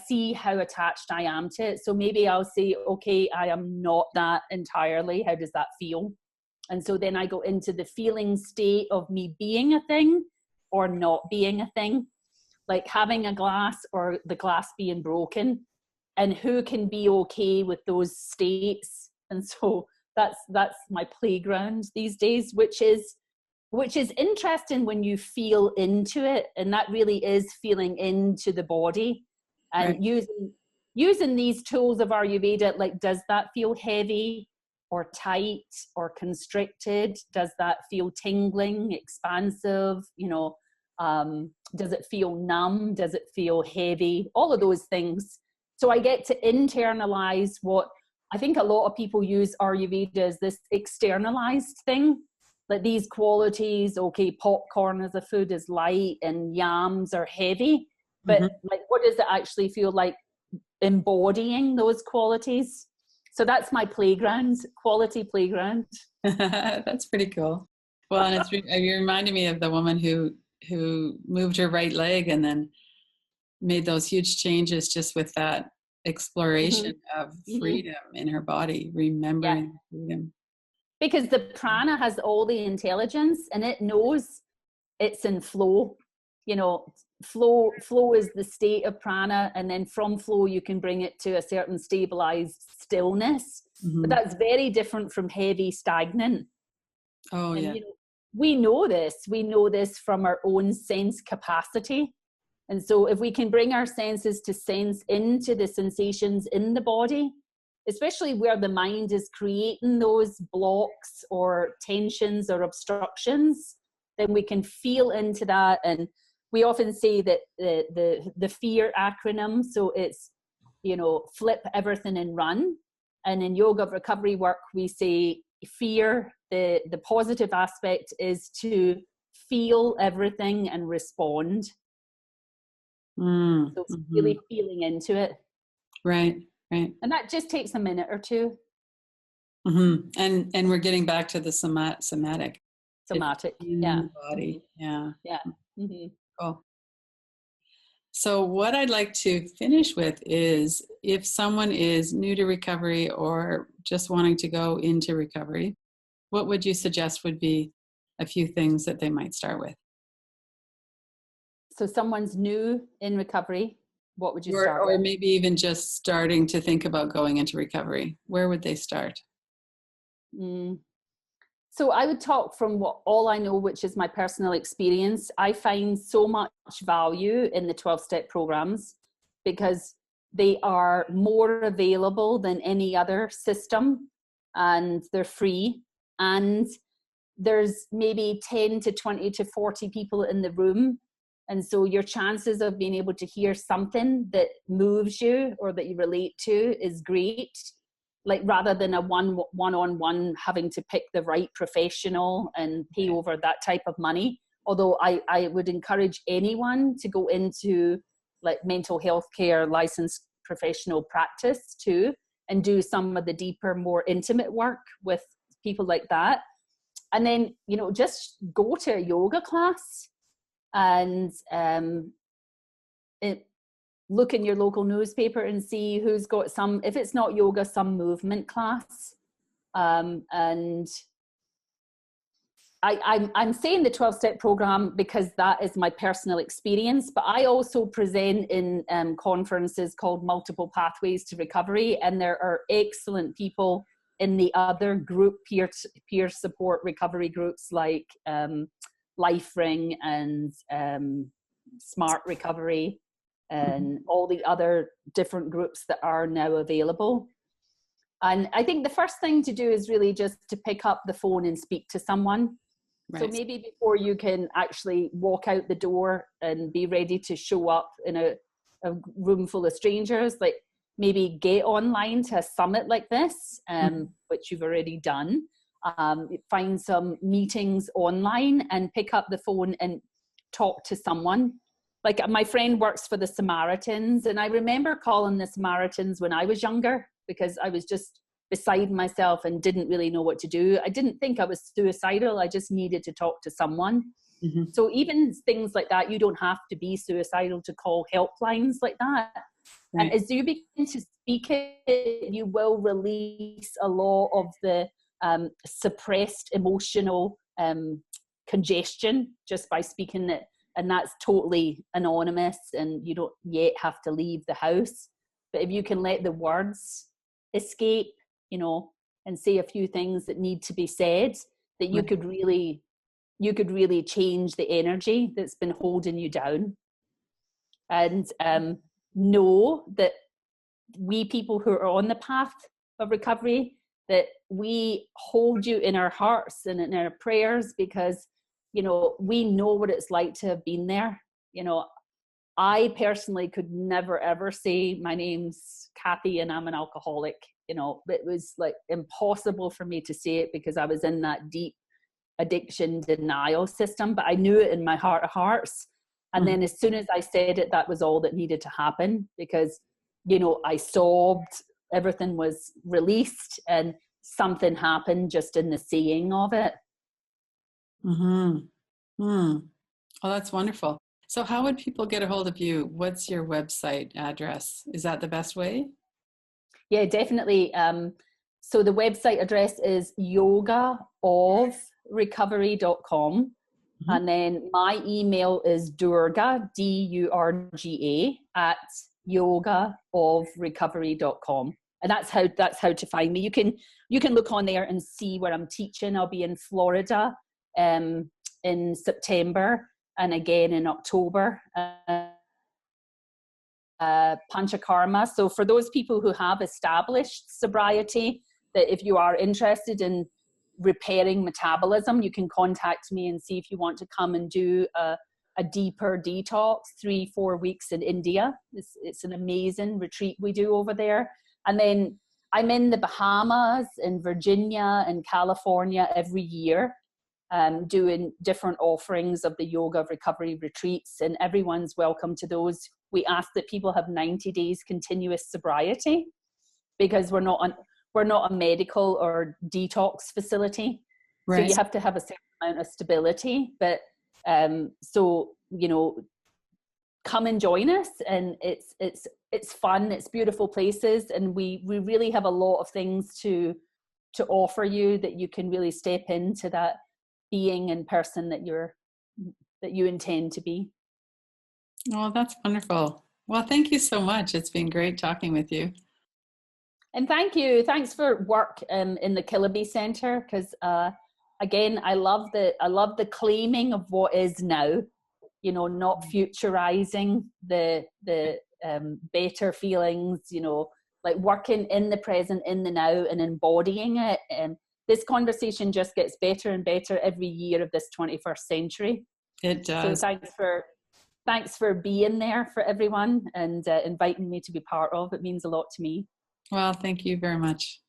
see how attached I am to it. So maybe I'll say, okay, I am not that entirely. How does that feel? And so then I go into the feeling state of me being a thing or not being a thing, like having a glass or the glass being broken, and who can be okay with those states. And so that's my playground these days, which is interesting when you feel into it. And that really is feeling into the body and Right. using these tools of Ayurveda. Like, does that feel heavy or tight or constricted? Does that feel tingling, expansive? Does it feel numb? Does it feel heavy? All of those things. So I get to internalize what I think a lot of people use Ayurveda as this externalized thing. Like these qualities, okay, popcorn as a food is light and yams are heavy. But like, what does it actually feel like embodying those qualities? So that's my playground, quality playground. That's pretty cool. Well, and you reminded me of the woman who moved her right leg and then made those huge changes just with that exploration of freedom in her body, remembering freedom. Because the prana has all the intelligence and it knows it's in flow. Flow is the state of prana, and then from flow you can bring it to a certain stabilized stillness. But that's very different from heavy, stagnant. Oh, and, yeah. We know this from our own sense capacity. And so if we can bring our senses to sense into the sensations in the body, especially where the mind is creating those blocks or tensions or obstructions, then we can feel into that. And we often say that the fear acronym, so it's, flip everything and run. And in yoga recovery work, we say fear, the positive aspect is to feel everything and respond. So it's really feeling into it. Right. And that just takes a minute or two. And we're getting back to the somatic. Somatic, in yeah. the body. Yeah. Cool. So what I'd like to finish with is, if someone is new to recovery or just wanting to go into recovery, what would you suggest would be a few things that they might start with? So someone's new in recovery, what would you start or with? maybe even just starting to think about going into recovery. Where would they start? So I would talk from all I know, which is my personal experience. I find so much value in the 12-step programs because they are more available than any other system, and they're free. And there's maybe 10 to 20 to 40 people in the room. And so your chances of being able to hear something that moves you or that you relate to is great. Like, rather than a one-on-one having to pick the right professional and pay over that type of money. Although I would encourage anyone to go into like mental health care licensed professional practice too, and do some of the deeper, more intimate work with people like that. And then, just go to a yoga class and look in your local newspaper and see who's got some, if it's not yoga, some movement class. And I'm saying the 12-step program because that is my personal experience, but I also present in conferences called Multiple Pathways to Recovery, and there are excellent people in the other group peer support recovery groups like Life Ring and Smart Recovery, and all the other different groups that are now available. And I think the first thing to do is really just to pick up the phone and speak to someone. Right. So maybe before you can actually walk out the door and be ready to show up in a room full of strangers, like maybe get online to a summit like this, which you've already done, find some meetings online and pick up the phone and talk to someone. Like my friend works for the Samaritans, and I remember calling the Samaritans when I was younger because I was just beside myself and didn't really know what to do. I didn't think I was suicidal. I just needed to talk to someone. Mm-hmm. So even things like that, you don't have to be suicidal to call helplines like that. Right. And as you begin to speak it, you will release a lot of the suppressed emotional congestion just by speaking it. And that's totally anonymous, and you don't yet have to leave the house. But if you can let the words escape, you know, and say a few things that need to be said, that you could really change the energy that's been holding you down. And know that we people who are on the path of recovery, that we hold you in our hearts and in our prayers, because, you know, we know what it's like to have been there. You know, I personally could never ever say my name's Kathy and I'm an alcoholic. You know, it was like impossible for me to say it because I was in that deep addiction denial system, but I knew it in my heart of hearts. And then as soon as I said it, that was all that needed to happen, because, you know, I sobbed, everything was released, and something happened just in the saying of it. Mm-hmm. Oh, that's wonderful. So how would people get a hold of you? What's your website address? Is that the best way? Yeah, definitely. So the website address is yogaofrecovery.com. Mm-hmm. And then my email is Durga, Durga, at yogaofrecovery.com. And that's how to find me. You can look on there and see where I'm teaching. I'll be in Florida in September and again in October. Panchakarma. So for those people who have established sobriety, that if you are interested in repairing metabolism, you can contact me and see if you want to come and do a deeper detox, 3-4 weeks in India. It's an amazing retreat we do over there. And then I'm in the Bahamas, in Virginia, and California every year, doing different offerings of the yoga recovery retreats, and everyone's welcome to those. We ask that people have 90 days continuous sobriety, because we're not a medical or detox facility. Right. So you have to have a certain amount of stability. But so, you know, come and join us, and it's fun. It's beautiful places, and we really have a lot of things to offer you, that you can really step into that being and person that you intend to be. Oh, that's wonderful. Well, thank you so much. It's been great talking with you. And thank you. Thanks for work in the Killaby Center, because again, I love the claiming of what is now. You know, not futurizing the better feelings. You know, like working in the present, in the now, and embodying it. And this conversation just gets better and better every year of this 21st century. It does. So thanks for being there for everyone and inviting me to be part of. It means a lot to me. Well, thank you very much.